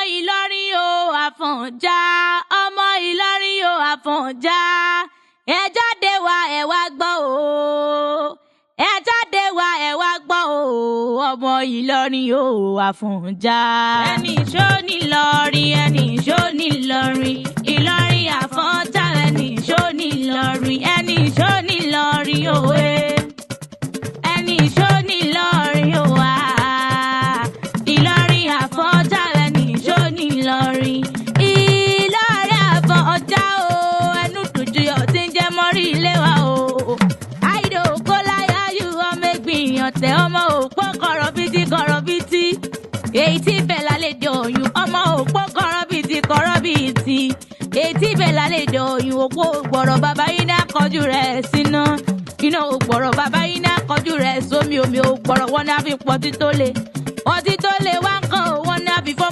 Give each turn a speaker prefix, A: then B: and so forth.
A: Ìlọrin o Àfọ̀njá, ọmọ Ìlọrin o Àfọ̀njá, ẹ jáde wá ẹ wá gbọ́ o, ẹ jáde wá ẹ wá gbọ́ o, ọmọ Ìlọrin o Àfọ̀njá. Ẹni ṣó ní Ìlọrin, ẹni ṣó ní Ìlọrin, Ìlọrin Àfọ̀njá, ẹni ṣó ní Ìlọrin, ẹni ṣó ní Ìlọrin o ẹni ṣó ní Ìlọrin o Ìlọrin Àfọ̀njá, ẹni ṣó ní Ìlọrin, Ìlọrin Àfọ̀njá o, ẹnu dùjú yọ tí ń jẹ́ mọ́rí ilé wa o. Àìdè òkó láyà yù ọmọ ẹgbìyàn tẹ ọmọ òpó kọ̀rọ̀bìtì, èyí tí bẹ̀ lálejò òyìn ọmọ òpó kọ̀rọ̀bìtì, èyí tí bẹ̀ lálejò òyìn òpó gbọ̀rọ̀ bàbá yín náà kọjú rẹ̀ síná. Iná ògbọ̀rọ̀ bàbá yín náà kọjú rẹ̀ sómi, omi ògbọ̀rọ̀ wọn náà fi pọ̀ ọtí tó le wá ń kàn wọ́n náà fi fọ́mọ.